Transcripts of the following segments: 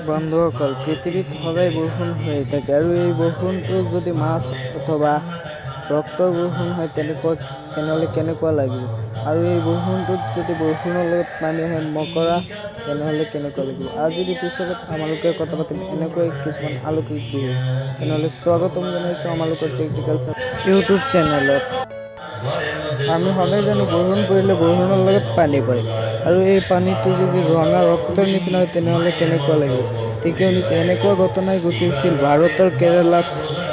বন্ধুসকল, পৃথিৱীত সদায় বৰষুণ হৈ থাকে আৰু এই বৰষুণটো যদি মাছ অথবা ৰক্তৰ বৰষুণ হয় তেনেহ'লে কেনেকুৱা লাগিব? আৰু এই বৰষুণটোত যদি বৰষুণৰ লগত পানী আহে মকৰা, তেনেহ'লে কেনেকুৱা লাগিব? আজিৰ এপিছ'ডত আমালোকে কথা পাতিম এনেকৈ কিছুমান আলৌকিক বিষয়। তেনেহ'লে স্বাগতম জনাইছোঁ আমালোকৰ টেকনিকেল ইউটিউব চেনেলত। আমি সদায় জানো বৰষুণ পৰিলে বৰষুণৰ লগত পানী পৰে, আৰু এই পানীটো যদি ৰঙা ৰক্তৰ নিচিনা হয় তেনেহ'লে কেনেকুৱা লাগিব? ঠিকেই শুনিছে, এনেকুৱা ঘটনাই ঘটিছিল ভাৰতৰ কেৰালাত,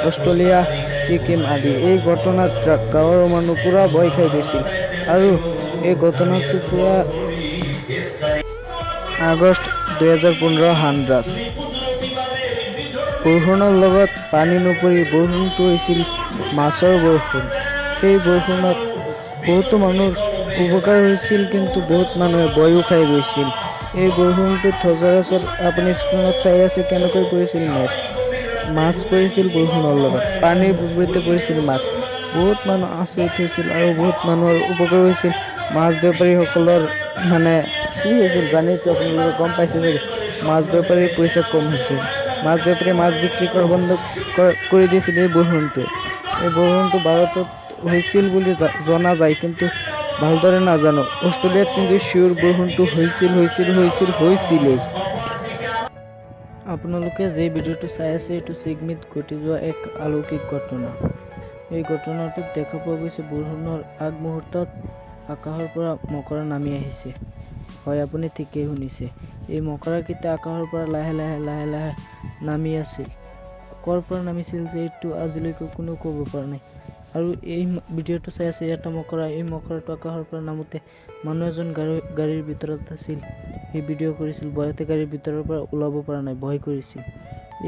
অষ্ট্ৰেলিয়া, ছিকিম আদি। এই ঘটনাত গাঁৱৰ মানুহ পুৰা ভয় খাই গৈছিল, আৰু এই ঘটনাটো পুৰা আগষ্ট 2015 হাণ্ড্ৰাছ। বৰষুণৰ লগত পানী নপৰি বৰষুণটো হৈছিল মাছৰ বৰষুণ। এই বৰষুণত বহুতো মানুহৰ উপকাৰ হৈছিল, কিন্তু বহুত মানুহে ভয়ো খাই গৈছিল। এই বৰষুণটোত সচৰাচৰ আপুনি স্ক্ৰীণত চাই আছে কেনেকৈ পৰিছিল মাছ পৰিছিল বৰষুণৰ লগত, পানীৰ বিপৰীতে পৰিছিল মাছ। বহুত মানুহ আচৰিত হৈছিল আৰু বহুত মানুহৰ উপকাৰ হৈছিল। মাছ বেপাৰীসকলৰ কি হৈছিল জানেইতো, আপোনালোকে গম পাইছে চাগে। মাছ বেপাৰীৰ পইচা কম হৈছিল। মাছ বেপাৰীয়ে মাছ বিক্ৰী কৰা বন্ধ কৰি দিছিল এই বৰষুণটোৱে। এই বৰষুণটো ভাৰতত হৈছিল বুলি জনা যায়, কিন্তু ভালদৰে নাজানো। অষ্ট্ৰেলিয়াত কিন্তু চিঞৰ বৰষুণটো হৈছিলেই। আপোনালোকে যে ভিডিঅ'টো চাই আছে এইটো ছিকিমত ঘটি যোৱা এক অলৌকিক ঘটনা। এই ঘটনাটোত দেখা পোৱা গৈছে বৰষুণৰ আগমুহূৰ্তত আকাশৰ পৰা মকৰা নামি আহিছে। হয়, আপুনি ঠিকেই শুনিছে। এই মকৰাকেইটা আকাশৰ পৰা লাহে লাহে নামি আছিল। ক'ৰ পৰা নামিছিল যে এইটো আজিলৈকে কোনেও ক'ব পৰা নাই। আৰু এই ভিডিঅ'টো চাই আছে এটা মকৰা। এই মকৰাটো আকাশৰ পৰা নামোতে মানুহ এজন গাড়ীৰ ভিতৰত আছিল। এই ভিডিঅ' কৰিছিল, ভয়তে গাড়ীৰ ভিতৰৰ পৰা ওলাব পৰা নাই, ভয় কৰিছিল।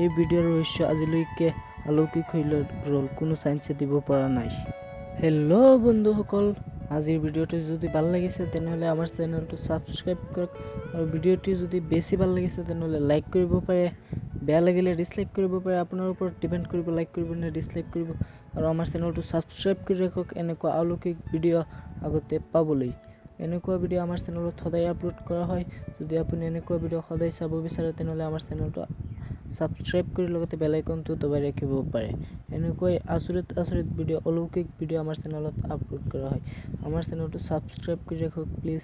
এই ভিডিঅ'ৰ ৰহস্য আজিলৈকে অলৌকিক হৈ ৰ'ল, কোনো চাইন্সে দিব পৰা নাই। হেল্ল' বন্ধুসকল, আজিৰ ভিডিঅ'টো যদি ভাল লাগিছে তেনেহ'লে আমাৰ চেনেলটো ছাবস্ক্ৰাইব কৰক, আৰু ভিডিঅ'টো যদি বেছি ভাল লাগিছে তেনেহ'লে লাইক কৰিব পাৰে, বেয়া লাগিলে ডিছলাইক কৰিব পাৰে। আপোনাৰ ওপৰত ডিপেণ্ড কৰিব লাইক কৰিব নে ডিছলাইক কৰিব। আৰু আমাৰ চেনেলটো ছাবস্ক্ৰাইব কৰি ৰাখক এনেকুৱা অলৌকিক ভিডিঅ' আগতে পাবলৈ। এনেকুৱা ভিডিঅ' আমাৰ চেনেলত সদায় আপলোড কৰা হয়। যদি আপুনি এনেকুৱা ভিডিঅ' সদায় চাব বিচাৰে তেনেহ'লে আমাৰ চেনেলটো ছাবস্ক্ৰাইব কৰি লগতে বেল আইকনটো দবাই ৰাখিব পাৰে। এনেকৈ আচৰিত ভিডিঅ', অলৌকিক ভিডিঅ' আমাৰ চেনেলত আপলোড কৰা হয়। আমাৰ চেনেলটো ছাবস্ক্ৰাইব কৰি ৰাখক প্লিজ।